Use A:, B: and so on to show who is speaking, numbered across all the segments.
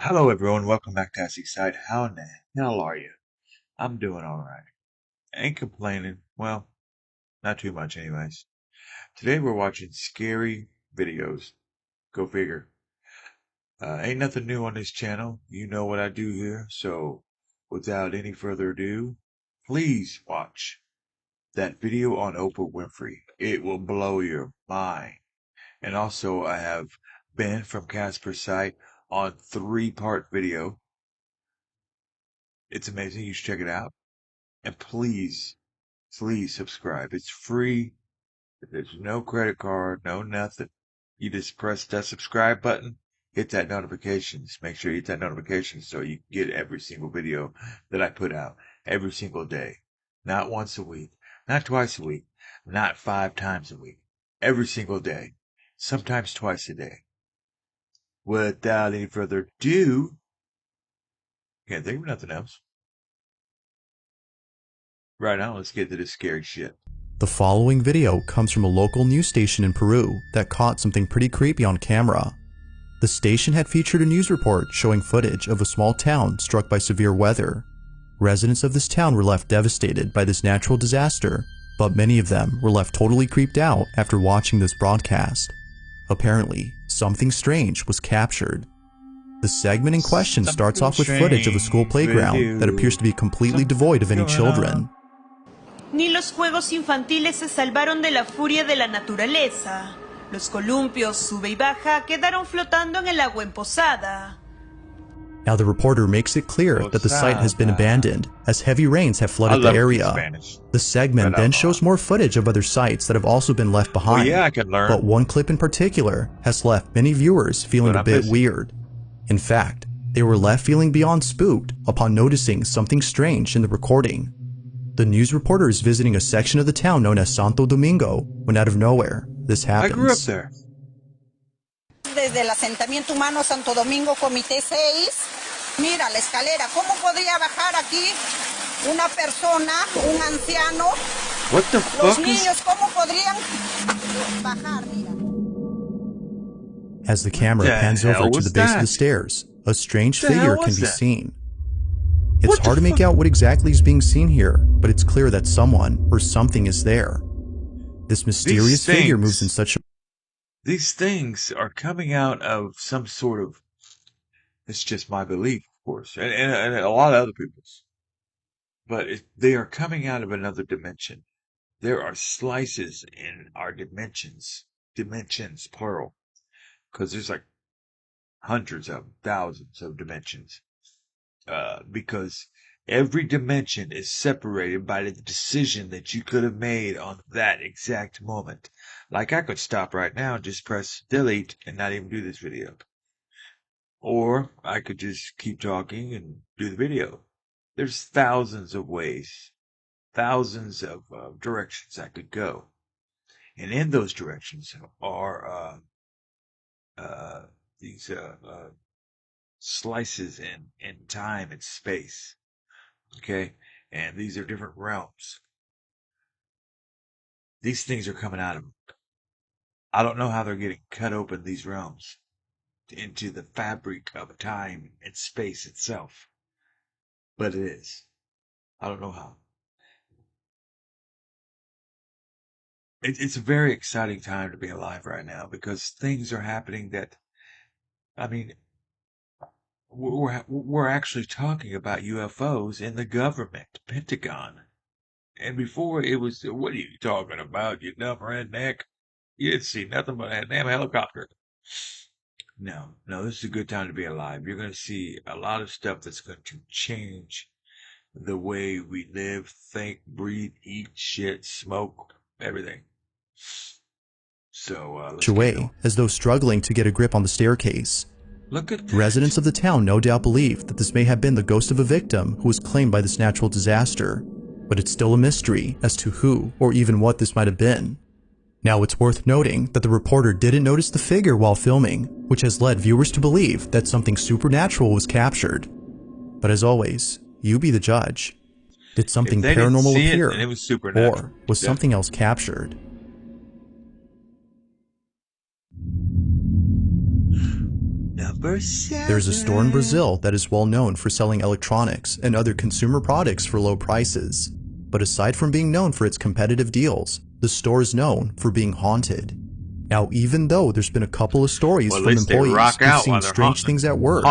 A: Hello everyone, welcome back to Side. How in the hell are you? I'm doing alright. Ain't complaining. Well, not too much anyways. Today we're watching scary videos. Go figure. Ain't nothing new on this channel. You know what I do here. So, without any further ado, please watch that video on Oprah Winfrey. It will blow your mind. And also I have Ben from Casper's site on 3-part video. It's amazing. You should check it out. And please subscribe. It's free. There's no credit card, no nothing. You just press that subscribe button, hit that notifications. Make sure you hit that notification so you get every single video that I put out every single day. Not once a week, not twice a week, not 5 times a week. Every single day. Sometimes twice a day. Without any further ado, can't think of nothing else. Right now, let's get to this scary shit.
B: The following video comes from a local news station in Peru that caught something pretty creepy on camera. The station had featured a news report showing footage of a small town struck by severe weather. Residents of this town were left devastated by this natural disaster, but many of them were left totally creeped out after watching this broadcast. Apparently, something strange was captured. The segment in question starts off with footage of a school playground that appears to be completely devoid of any children.
C: Ni los juegos infantiles se salvaron de la furia de la naturaleza. Los columpios, sube y baja, quedaron flotando en el agua emposada.
B: Now the reporter makes it clear that the site has been abandoned, as heavy rains have flooded the area. The segment then shows more footage of other sites that have also been left behind, but one clip in particular has left many viewers feeling a bit weird. In fact, they were left feeling beyond spooked upon noticing something strange in the recording. The news reporter is visiting a section of the town known as Santo Domingo when out of nowhere, this happens.
A: I grew up there.
D: Desde el asentamiento humano Santo Domingo, Comité 6, mira la escalera, ¿cómo podría bajar aquí una persona, un anciano?
A: What the fuck?
D: Los niños, ¿cómo podrían bajar? Mira.
B: As the camera pans over to the base of the stairs, a strange figure can be seen. It's hard to make out what exactly is being seen here, but it's clear that someone or something is there. This mysterious figure moves in such a...
A: These things are coming out of some sort of... It's just my belief, of course, and a lot of other people's. But they are coming out of another dimension. There are slices in our dimensions. Dimensions, plural. Because there's like hundreds of thousands of dimensions. Because every dimension is separated by the decision that you could have made on that exact moment. Like I could stop right now and just press delete and not even do this video. Or I could just keep talking and do the video. There's thousands of ways, thousands of directions I could go. And in those directions are these slices in time and space. Okay? And these are different realms. These things are coming out of them. I don't know how they're getting cut open, these realms, into the fabric of time and space itself. But it is. I don't know how. It's a very exciting time to be alive right now because things are happening that, I mean, we're actually talking about UFOs in the government, Pentagon. And before it was, what are you talking about, you dumb redneck? You didn't see nothing but a damn helicopter. No, this is a good time to be alive. You're going to see a lot of stuff that's going to change the way we live, think, breathe, eat, shit, smoke, everything. So, let's
B: away, as though struggling to get a grip on the staircase.
A: Look at that.
B: Residents of the town no doubt believe that this may have been the ghost of a victim who was claimed by this natural disaster, but it's still a mystery as to who or even what this might have been. Now it's worth noting that the reporter didn't notice the figure while filming, which has led viewers to believe that something supernatural was captured. But as always, you be the judge. Did something paranormal appear, or was something else captured?
A: Number 7.
B: There's a store in Brazil that is well known for selling electronics and other consumer products for low prices. But aside from being known for its competitive deals, the store is known for being haunted. Now, even though there's been a couple of stories from employees who've seen strange things at work,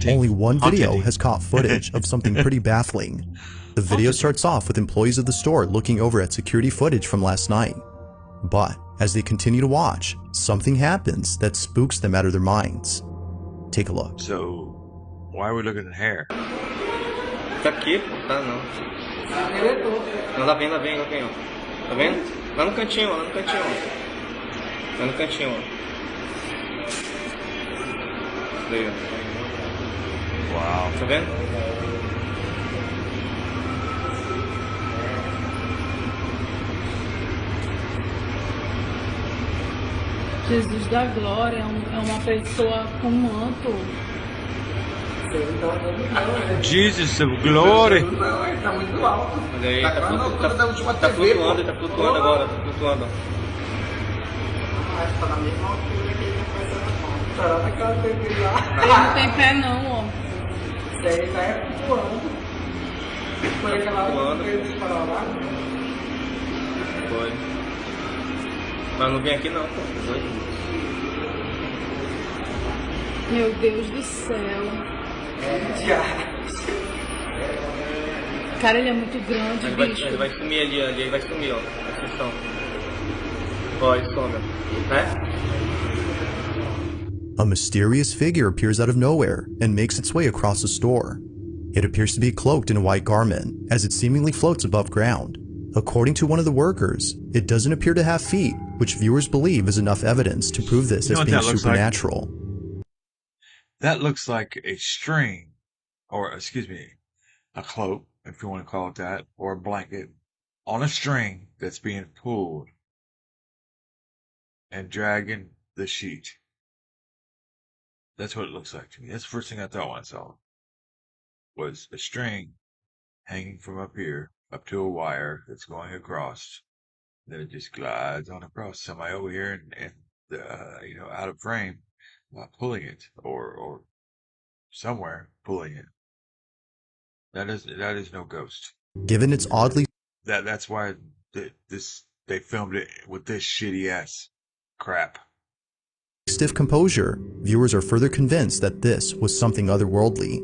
B: only one video has caught footage of something pretty baffling. The video starts off with employees of the store looking over at security footage from last night. But as they continue to watch, something happens that spooks them out of their minds. Take a look.
A: So, why are we looking at hair?
E: Tá aqui, pô. Tá não. Não, tá vendo, ó. Tá vendo? Lá no cantinho, ó. Lá no cantinho, ó. Isso daí, ó.
A: Wow.
E: Tá vendo?
F: Jesus da glória é uma pessoa com manto.
A: Jesus of glory.
G: Tá muito alto.
E: Olha aí,
G: Tá quase na altura da última TV, pô.
E: tá flutuando agora, tá flutuando.
G: Acho que tá na mesma altura que ele tá passando. Tá naquela TV lá.
F: Ele não tem pé não, ó.
G: Isso aí já é flutuando. Foi aquela outra que eles falaram lá.
E: Foi. Mas não vem aqui não, pô.
F: Meu Deus do céu. Cara, ele é muito grande, bicho.
E: Ele vai sumir ali, ele vai sumir, ó. Atenção. Ó, ele some, né?
B: A mysterious figure appears out of nowhere and makes its way across the store. It appears to be cloaked in a white garment, as it seemingly floats above ground. According to one of the workers, it doesn't appear to have feet, which viewers believe is enough evidence to prove this as being supernatural.
A: That looks like a string, or excuse me, a cloak, if you want to call it that, or a blanket, on a string that's being pulled and dragging the sheet. That's what it looks like to me. That's the first thing I thought when I saw it. Was a string hanging from up here up to a wire that's going across. Then it just glides on across. Somebody over here and out of frame, pulling it or somewhere pulling it. That is no ghost.
B: Given its oddly
A: That's why they filmed it with this shitty ass crap.
B: stiff composure, viewers are further convinced that this was something otherworldly.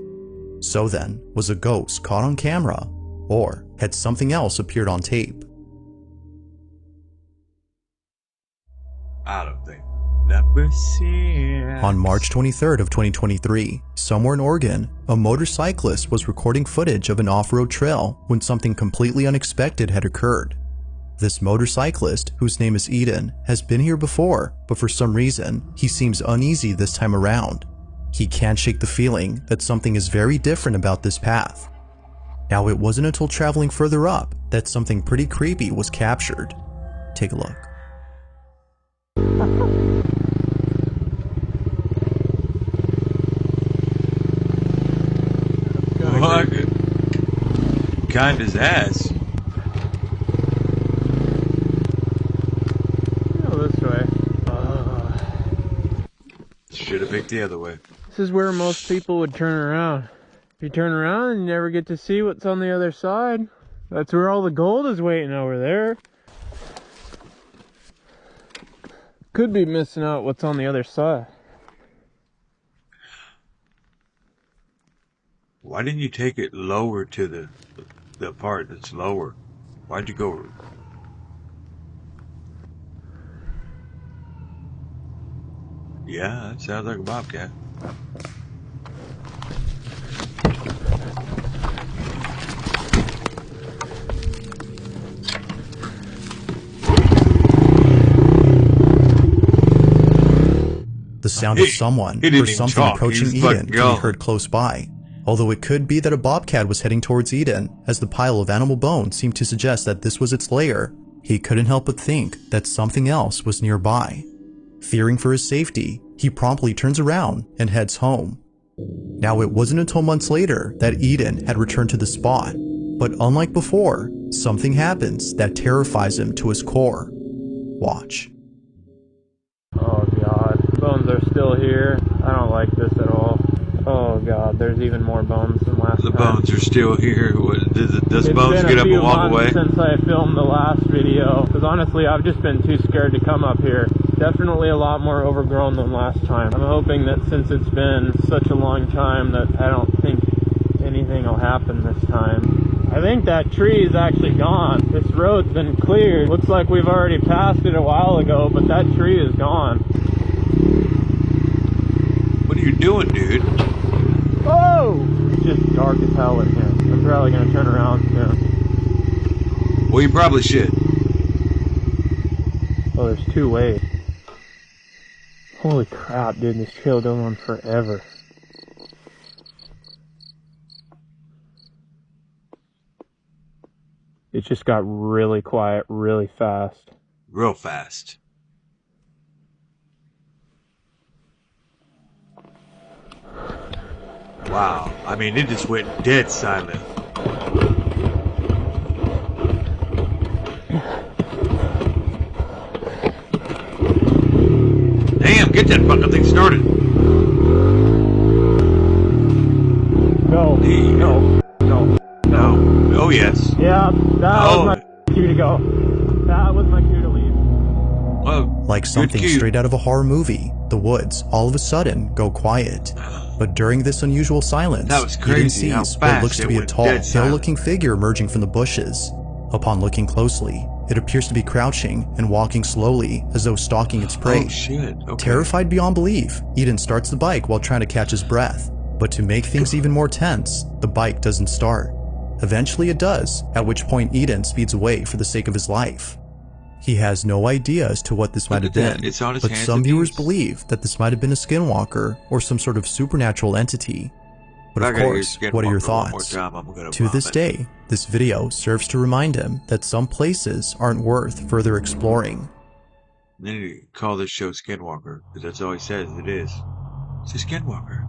B: So then, was a ghost caught on camera, or had something else appeared on tape?
A: I don't think. Number 6.
B: On March 23rd of 2023, somewhere in Oregon, a motorcyclist was recording footage of an off-road trail when something completely unexpected had occurred. This motorcyclist, whose name is Eden, has been here before, but for some reason, he seems uneasy this time around. He can't shake the feeling that something is very different about this path. Now, it wasn't until traveling further up that something pretty creepy was captured. Take a look.
A: Kind his ass.
H: Go this way.
A: Should have picked the other way.
H: This is where most people would turn around. If you turn around, you never get to see what's on the other side. That's where all the gold is waiting over there. Could be missing out what's on the other side.
A: Why didn't you take it lower to the part that's lower? Why'd you go? Yeah, that sounds like a bobcat.
B: The sound of someone or something approaching Eden can be heard close by, although it could be that a bobcat was heading towards Eden, as the pile of animal bones seemed to suggest that this was its lair. He couldn't help but think that something else was nearby. Fearing for his safety, he promptly turns around and heads home. Now, it wasn't until months later that Eden had returned to the spot, but unlike before, something happens that terrifies him to his core. Watch.
H: Oh god, bones are still here. I don't like this at all. Oh god, there's even more bones than last
A: The
H: time.
A: bones are still here. Does
H: It's
A: bones
H: been
A: get
H: a
A: up
H: few
A: and walk away?
H: months since I filmed the last video, because honestly I've just been too scared to come up here. Definitely a lot more overgrown than last time. I'm hoping that since it's been such a long time that I don't think anything will happen this time. I think that tree is actually gone. This road's been cleared. Looks like we've already passed it a while ago, but that tree is gone.
A: What are you doing, dude?
H: Oh! It's just dark as hell in here. I'm probably gonna turn around soon.
A: Well, you probably should.
H: Oh, there's two ways. Holy crap, dude, this trail goes on forever. It just got really quiet really fast.
A: Real fast. Wow. I mean, it just went dead silent. Damn, get that fucking thing started.
H: No, no, no,
A: No. Oh, yes.
H: Yeah, that was my cue to go. That was my cue to leave.
A: Oh,
B: Like something straight out of a horror movie, the woods all of a sudden go quiet. But during this unusual silence,
A: That was
B: Eden
A: crazy how
B: sees what
A: fast
B: looks to
A: it
B: be a
A: went
B: tall,
A: dead silent.
B: pale-looking figure emerging from the bushes. Upon looking closely, it appears to be crouching and walking slowly as though stalking its prey.
A: Oh, shit. Okay.
B: Terrified beyond belief, Eden starts the bike while trying to catch his breath. But to make things even more tense, the bike doesn't start. Eventually it does, at which point Eden speeds away for the sake of his life. He has no idea as to what this might have
A: Look at that.
B: been,
A: It's on his
B: but
A: hands
B: some
A: and
B: viewers
A: knees.
B: believe that this might have been a skinwalker or some sort of supernatural entity. But
A: I
B: of
A: gotta hear
B: course, what are your
A: Skinwalker one more
B: thoughts?
A: time, I'm gonna
B: To this
A: vomit.
B: day, this video serves to remind him that some places aren't worth further exploring.
A: Then you call this show Skinwalker, because that's all he says it is. It's a Skinwalker.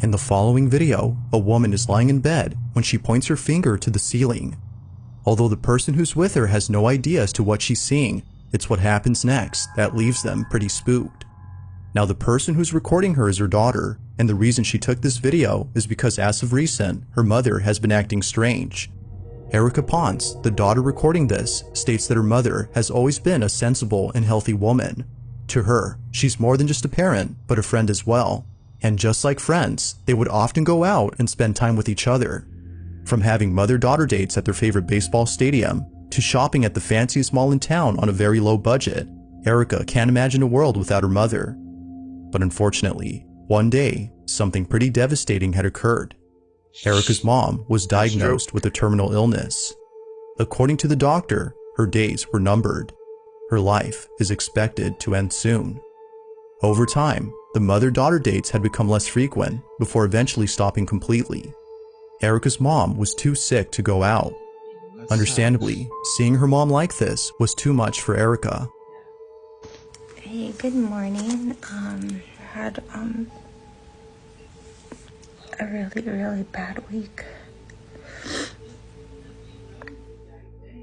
B: In the following video, a woman is lying in bed when she points her finger to the ceiling. Although the person who's with her has no idea as to what she's seeing, it's what happens next that leaves them pretty spooked. Now the person who's recording her is her daughter, and the reason she took this video is because as of recent, her mother has been acting strange. Erica Ponce, the daughter recording this, states that her mother has always been a sensible and healthy woman. To her, she's more than just a parent, but a friend as well. And just like friends, they would often go out and spend time with each other. From having mother-daughter dates at their favorite baseball stadium, to shopping at the fanciest mall in town on a very low budget, Erica can't imagine a world without her mother. But unfortunately, one day, something pretty devastating had occurred. Erica's mom was diagnosed with a terminal illness. According to the doctor, her days were numbered. Her life is expected to end soon. Over time, the mother-daughter dates had become less frequent before eventually stopping completely. Erica's mom was too sick to go out. Understandably, seeing her mom like this was too much for Erica.
I: Hey, good morning. Had a really bad week.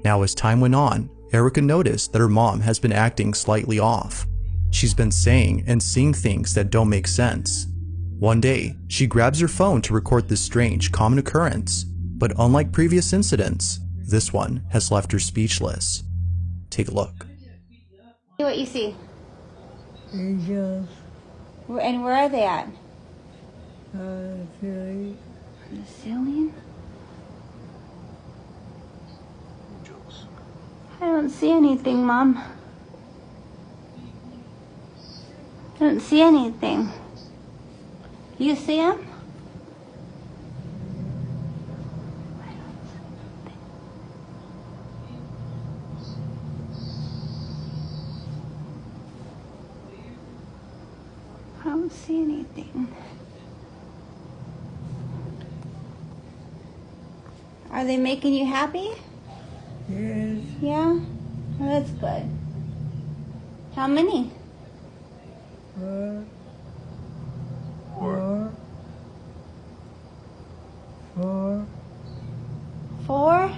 B: Now as time went on, Erica noticed that her mom has been acting slightly off. She's been saying and seeing things that don't make sense. One day, she grabs her phone to record this strange, common occurrence, but unlike previous incidents, this one has left her speechless. Take a look.
I: What you see?
J: Angels,
I: And where are they at?
J: ceiling.
I: On the ceiling? I don't see anything, Mom. I don't see anything. You see them? I don't see anything. Are they making you happy?
J: Yes,
I: Yeah? Well, that's good. How many?
J: four,
I: Four? Four?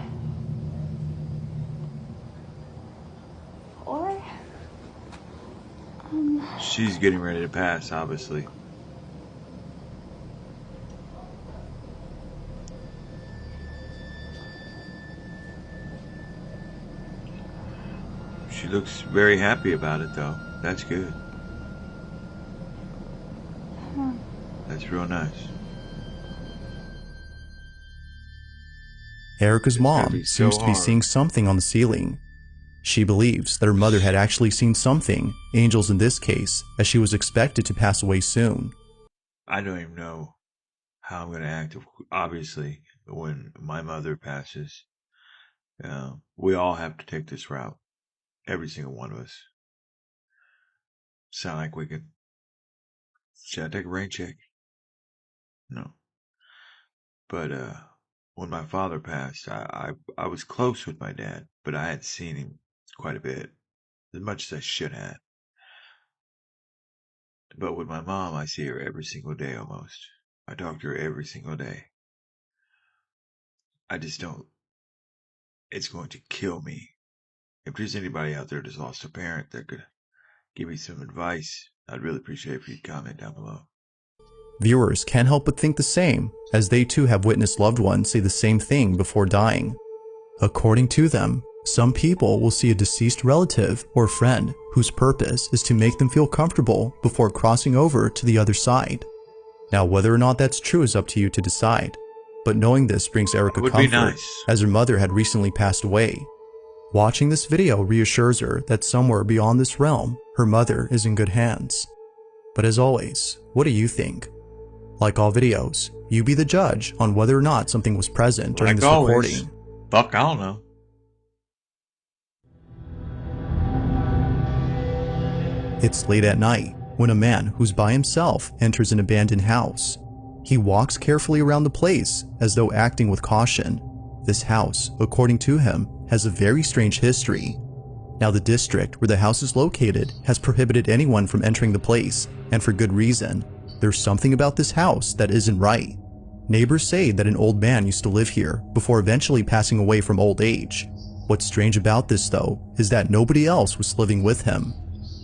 A: She's getting ready to pass, obviously. She looks very happy about it, though. That's good. That's real nice.
B: Erica's
A: It's gonna
B: mom
A: be
B: seems
A: so
B: to be
A: hard.
B: seeing something on the ceiling. She believes that her mother had actually seen something, angels in this case, as she was expected to pass away soon.
A: I don't even know how I'm gonna act. Obviously, when my mother passes, we all have to take this route. Every single one of us. Sound like we could. Should I take a rain check? No. But when my father passed, I was close with my dad, but I had seen him quite a bit, as much as I should have. But with my mom, I see her every single day almost. I talk to her every single day. I just don't. It's going to kill me. If there's anybody out there that's lost a parent that could give me some advice, I'd really appreciate it if you'd comment down below.
B: Viewers can't help but think the same, as they too have witnessed loved ones say the same thing before dying. According to them, some people will see a deceased relative or friend whose purpose is to make them feel comfortable before crossing over to the other side. Now, whether or not that's true is up to you to decide, but knowing this brings Erica
A: It would be
B: comfort,
A: nice.
B: as her mother had recently passed away. Watching this video reassures her that somewhere beyond this realm, her mother is in good hands. But as always, what do you think? Like all videos, you be the judge on whether or not something was present during
A: Like
B: this
A: always.
B: recording.
A: Fuck, I don't know.
B: It's late at night when a man who's by himself enters an abandoned house. He walks carefully around the place as though acting with caution. This house, according to him, has a very strange history. Now, the district where the house is located has prohibited anyone from entering the place, and for good reason. There's something about this house that isn't right. Neighbors say that an old man used to live here before eventually passing away from old age. What's strange about this, though, is that nobody else was living with him.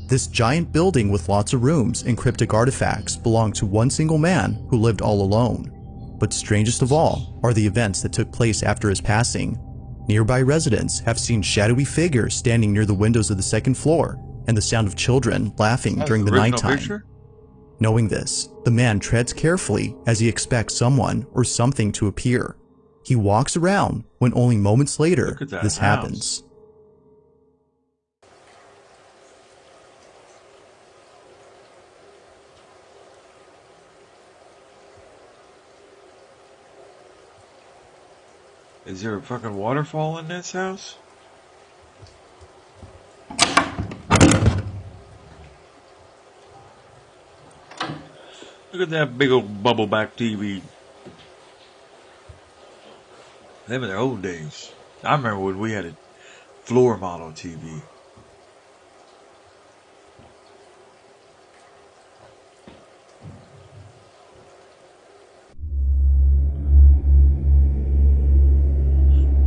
B: This giant building with lots of rooms and cryptic artifacts belonged to one single man who lived all alone. But strangest of all are the events that took place after his passing. Nearby residents have seen shadowy figures standing near the windows of the second floor and the sound of children laughing
A: That's
B: during the
A: original
B: nighttime.
A: picture?
B: Knowing this, the man treads carefully as he expects someone or something to appear. He walks around when only moments later
A: Look at that
B: this
A: house.
B: happens.
A: Is there a fucking waterfall in this house? Look at that big old bubble back TV. Them in the old days. I remember when we had a floor model TV.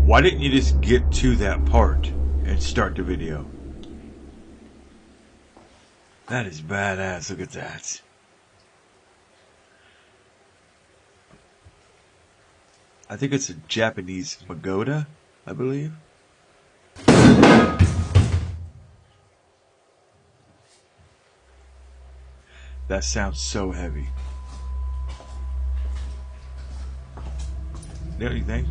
A: Why didn't you just get to that part and start the video? That is badass. Look at that. I think it's a Japanese pagoda, I believe. That sounds so heavy. Don't you think?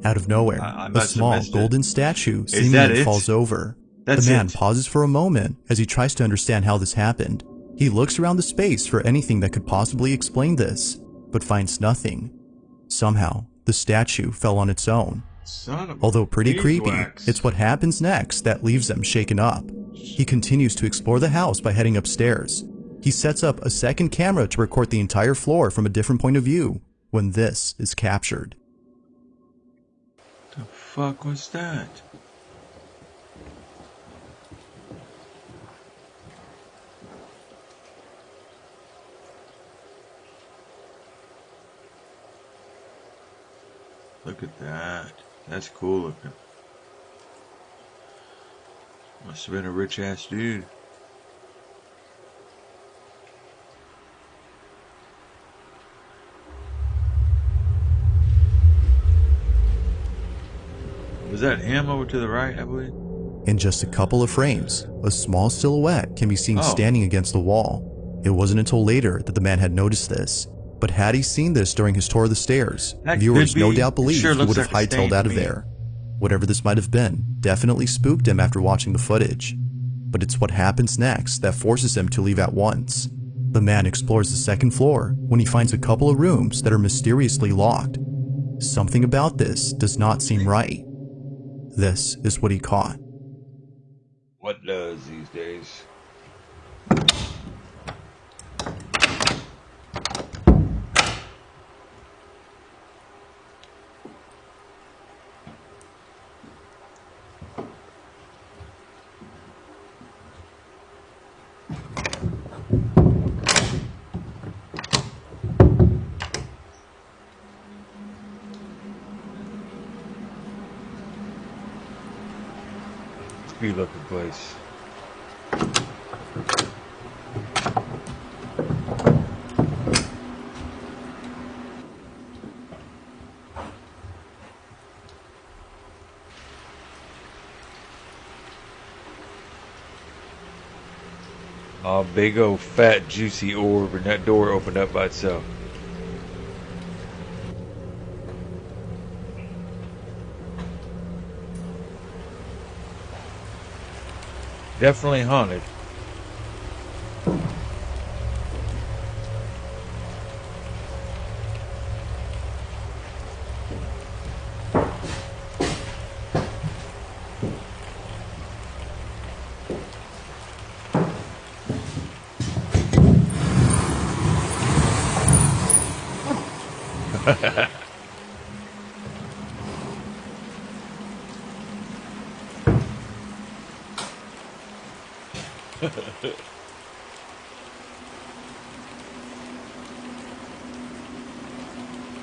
B: Out of nowhere,
A: I
B: a
A: must have
B: small
A: missed it.
B: golden statue
A: that
B: seemingly
A: it?
B: falls over.
A: That's
B: the man
A: it.
B: pauses for a moment as he tries to understand how this happened. He looks around the space for anything that could possibly explain this, but finds nothing. Somehow, the statue fell on its own.
A: Son of a
B: Although pretty creepy,
A: beeswax.
B: it's what happens next that leaves him shaken up. He continues to explore the house by heading upstairs. He sets up a second camera to record the entire floor from a different point of view when this is captured.
A: The fuck was that? Look at that. That's cool looking. Must have been a rich ass dude. Was that him over to the right, I believe?
B: In just a couple of frames, a small silhouette can be seen standing against the wall. It wasn't until later that the man had noticed this, but had he seen this during his tour of the stairs, viewers no doubt believe he would have hightailed out of there. Whatever this might have been definitely spooked him after watching the footage. But it's what happens next that forces him to leave at once. The man explores the second floor when he finds a couple of rooms that are mysteriously locked. Something about this does not seem right. This is what he caught.
A: What does these days? Good looking place. A big old fat juicy orb, and that door opened up by itself. Definitely haunted.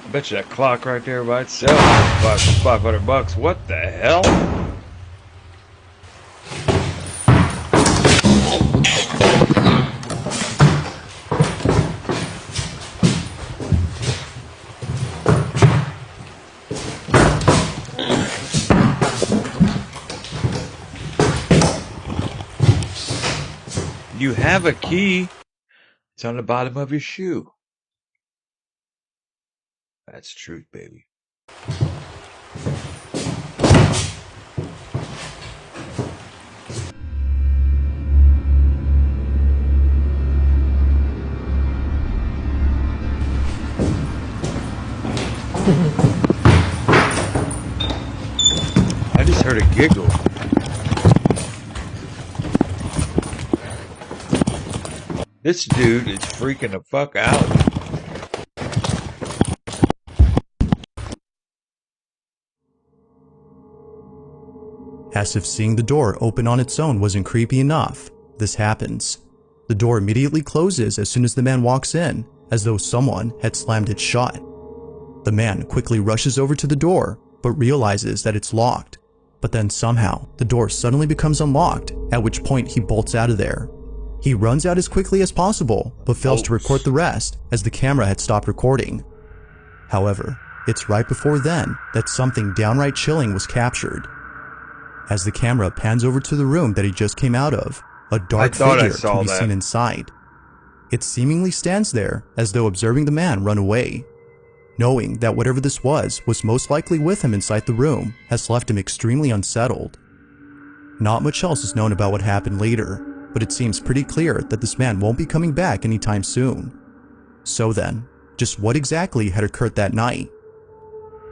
A: I bet you that clock right there by itself is $500. What the hell? You have a key. It's on the bottom of your shoe. That's truth, baby. I just heard a giggle. This dude is freaking the fuck out.
B: As if seeing the door open on its own wasn't creepy enough, this happens. The door immediately closes as soon as the man walks in, as though someone had slammed it shut. The man quickly rushes over to the door, but realizes that it's locked. But then somehow, the door suddenly becomes unlocked, at which point he bolts out of there. He runs out as quickly as possible, but fails to record the rest as the camera had stopped recording. However, it's right before then that something downright chilling was captured. As the camera pans over to the room that he just came out of, a dark figure can be seen inside. It seemingly stands there as though observing the man run away. Knowing that whatever this was most likely with him inside the room has left him extremely unsettled. Not much else is known about what happened later, but it seems pretty clear that this man won't be coming back anytime soon. So then, just what exactly had occurred that night?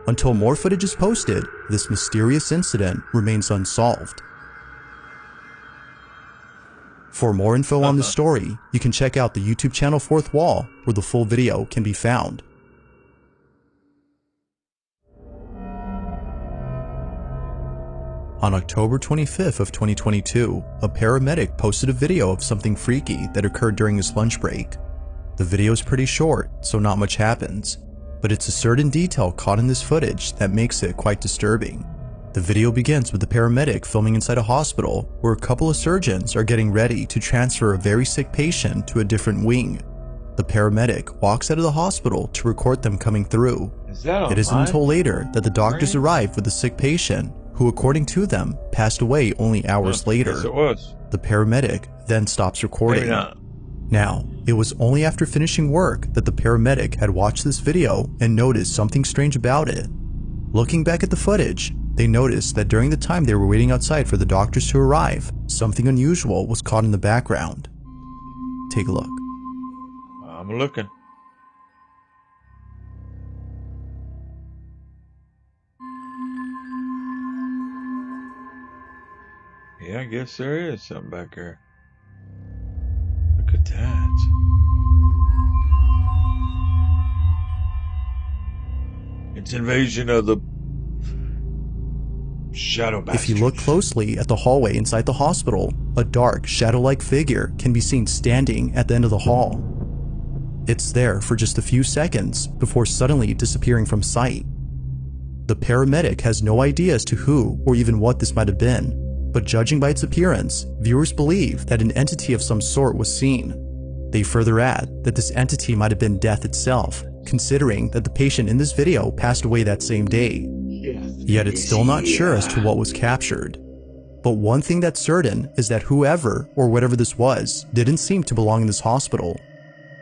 B: Until more footage is posted, this mysterious incident remains unsolved. For more info on this story, you can check out the YouTube channel Fourth Wall, where the full video can be found. On October 25th of 2022, a paramedic posted a video of something freaky that occurred during his lunch break. The video is pretty short, so not much happens. But it's a certain detail caught in this footage that makes it quite disturbing. The video begins with the paramedic filming inside a hospital where a couple of surgeons are getting ready to transfer a very sick patient to a different wing. The paramedic walks out of the hospital to record them coming through. It isn't until later that the doctors arrive with the sick patient, who according to them passed away only hours later.
A: Yes, it was.
B: The paramedic then stops recording. Now, it was only after finishing work that the paramedic had watched this video and noticed something strange about it. Looking back at the footage, they noticed that during the time they were waiting outside for the doctors to arrive, something unusual was caught in the background. Take a look.
A: I'm looking. Yeah, I guess there is something back there. Look at that. It's invasion of the shadow bastards.
B: If you look closely at the hallway inside the hospital, a dark, shadow-like figure can be seen standing at the end of the hall. It's there for just a few seconds before suddenly disappearing from sight. The paramedic has no idea as to who or even what this might have been, but judging by its appearance, viewers believe that an entity of some sort was seen. They further add that this entity might have been death itself, considering that the patient in this video passed away that same day. Yet it's still not sure as to what was captured. But one thing that's certain is that whoever or whatever this was didn't seem to belong in this hospital.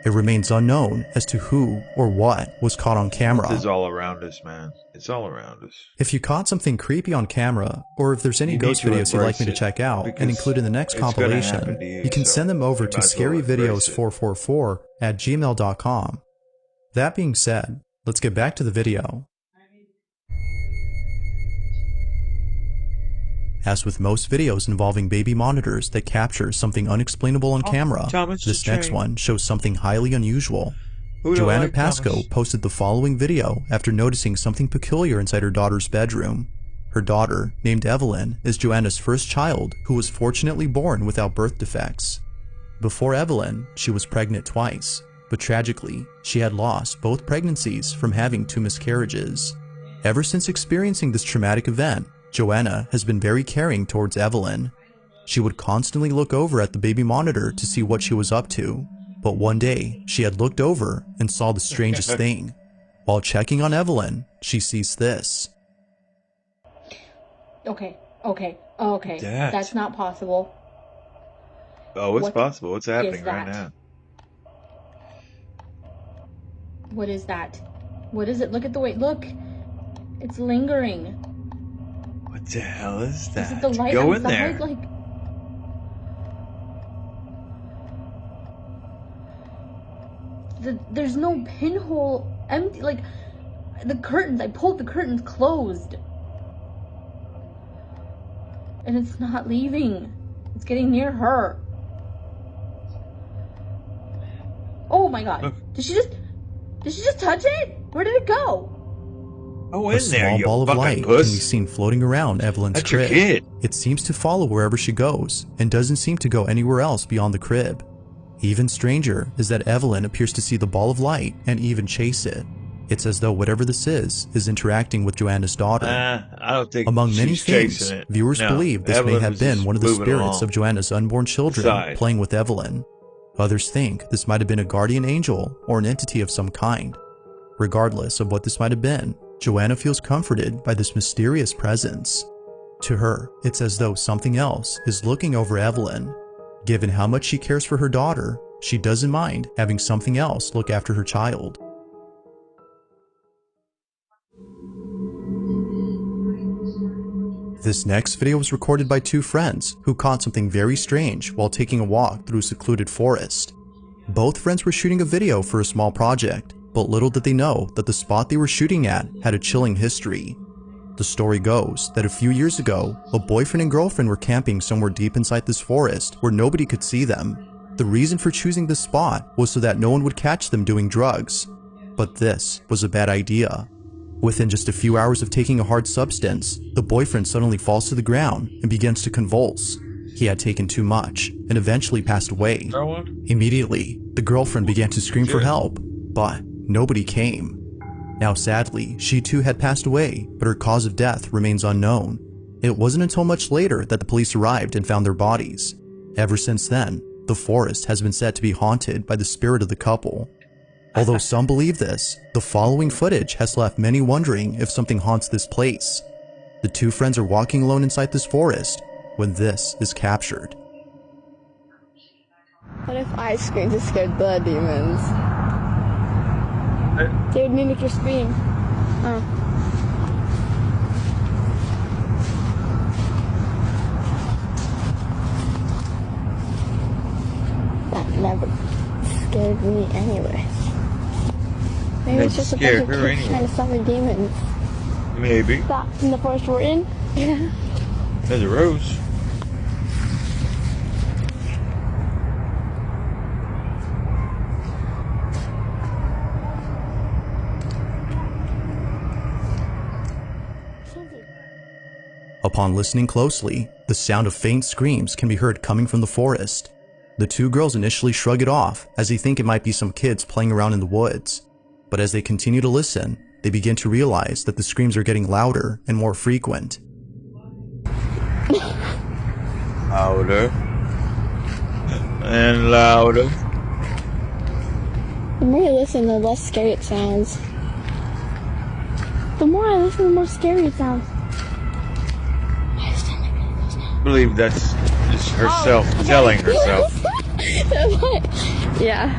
B: It remains unknown as to who or what was caught on camera.
A: This is all around us, man. It's all around us.
B: If you caught something creepy on camera, or if there's any ghost videos you'd like me to check out and include in the next compilation, you can send them over to scaryvideos444@gmail.com. That being said, let's get back to the video. As with most videos involving baby monitors that capture something unexplainable on camera, this next one shows something highly unusual. Joanna Pascoe posted the following video after noticing something peculiar inside her daughter's bedroom. Her daughter, named Evelyn, is Joanna's first child who was fortunately born without birth defects. Before Evelyn, she was pregnant twice, but tragically, she had lost both pregnancies from having 2 miscarriages. Ever since experiencing this traumatic event, Joanna has been very caring towards Evelyn. She would constantly look over at the baby monitor to see what she was up to, but one day she had looked over and saw the strangest thing. While checking on Evelyn, she sees this.
F: Okay. That's not possible.
A: Oh, it's possible. What's happening right now?
F: What is that? What is it? Look at the way. Look. It's lingering.
A: What the hell is that?
F: Is it the light
A: Go
F: outside?
A: in there.
F: Like, there's no pinhole. Empty. Like, the curtains. I pulled the curtains closed. And it's not leaving. It's getting near her. Oh my god.
A: Look.
F: Did she just touch it? Where did it go?
A: Oh,
B: A
A: in there,
B: small
A: you
B: ball of
A: fucking
B: light
A: puss.
B: can be seen floating around Evelyn's
A: That's your
B: crib.
A: kid.
B: It seems to follow wherever she goes and doesn't seem to go anywhere else beyond the crib. Even stranger is that Evelyn appears to see the ball of light and even chase it. It's as though whatever this is interacting with Joanna's daughter.
A: I don't think
B: Among many
A: she's
B: things,
A: chasing it.
B: viewers
A: No,
B: believe this
A: Evelyn
B: may have
A: was
B: been
A: just
B: one of the
A: moving
B: spirits
A: along.
B: of Joanna's unborn children
A: Side.
B: playing with Evelyn. Others think this might have been a guardian angel or an entity of some kind. Regardless of what this might have been, Joanna feels comforted by this mysterious presence. To her, it's as though something else is looking over Evelyn. Given how much she cares for her daughter, she doesn't mind having something else look after her child. This next video was recorded by 2 friends who caught something very strange while taking a walk through a secluded forest. Both friends were shooting a video for a small project, but little did they know that the spot they were shooting at had a chilling history. The story goes that a few years ago, a boyfriend and girlfriend were camping somewhere deep inside this forest where nobody could see them. The reason for choosing this spot was so that no one would catch them doing drugs. But this was a bad idea. Within just a few hours of taking a hard substance, the boyfriend suddenly falls to the ground and begins to convulse. He had taken too much and eventually passed away. Immediately, the girlfriend began to scream for help, but nobody came. Now sadly, she too had passed away, but her cause of death remains unknown. It wasn't until much later that the police arrived and found their bodies. Ever since then, the forest has been said to be haunted by the spirit of the couple. Although some believe this, the following footage has left many wondering if something haunts this place. The two friends are walking alone inside this forest when this is captured.
K: What if I screamed to scare the demons? They would mimic your scream. That never scared me anyway. Maybe it's just a bunch of kids trying to summon demons.
A: Maybe.
K: That in the forest we're in? Yeah.
A: There's a rose.
B: Upon listening closely, the sound of faint screams can be heard coming from the forest. The two girls initially shrug it off as they think it might be some kids playing around in the woods. But as they continue to listen, they begin to realize that the screams are getting louder and more frequent.
A: Louder. And louder.
K: The more you listen, the less scary it sounds. The more I listen, the more scary it sounds.
A: I believe that's just herself telling herself.
K: Yeah.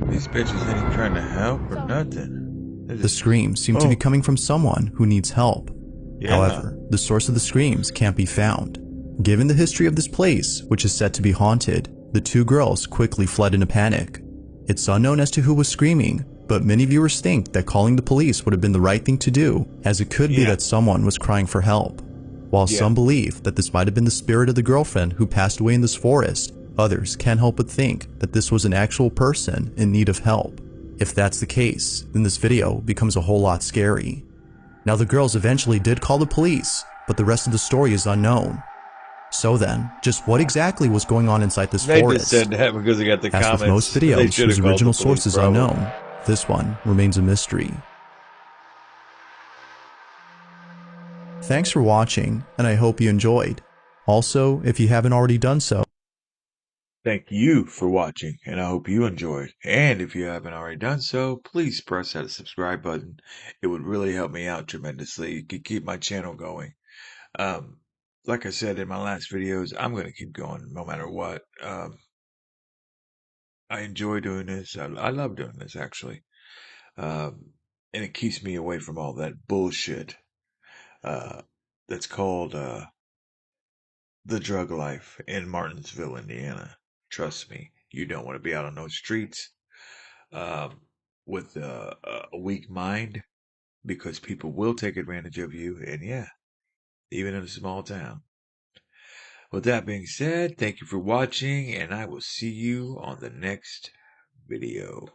A: These bitches ain't even trying to help or nothing.
B: The screams seem to be coming from someone who needs help.
A: Yeah.
B: However, the source of the screams can't be found. Given the history of this place, which is said to be haunted, the two girls quickly fled in a panic. It's unknown as to who was screaming, but many viewers think that calling the police would have been the right thing to do, as it could be that someone was crying for help. While some believe that this might have been the spirit of the girlfriend who passed away in this forest, others can't help but think that this was an actual person in need of help. If that's the case, then this video becomes a whole lot scary. Now the girls eventually did call the police, but the rest of the story is unknown. So then, just what exactly was going on inside this forest?
A: They just said that because they got the comments.
B: As with most videos whose original source is unknown, this one remains a mystery. Thanks for watching, and I hope you enjoyed. Also, if you haven't already done so,
A: thank you for watching, and I hope you enjoyed. And if you haven't already done so, please press that subscribe button. It would really help me out tremendously. It could keep my channel going. Like I said in my last videos, I'm going to keep going no matter what. I enjoy doing this. I love doing this, actually. And it keeps me away from all that bullshit that's called the drug life in Martinsville, Indiana. Trust me, you don't want to be out on those streets with a weak mind, because people will take advantage of you, and even in a small town. With that being said, thank you for watching, and I will see you on the next video.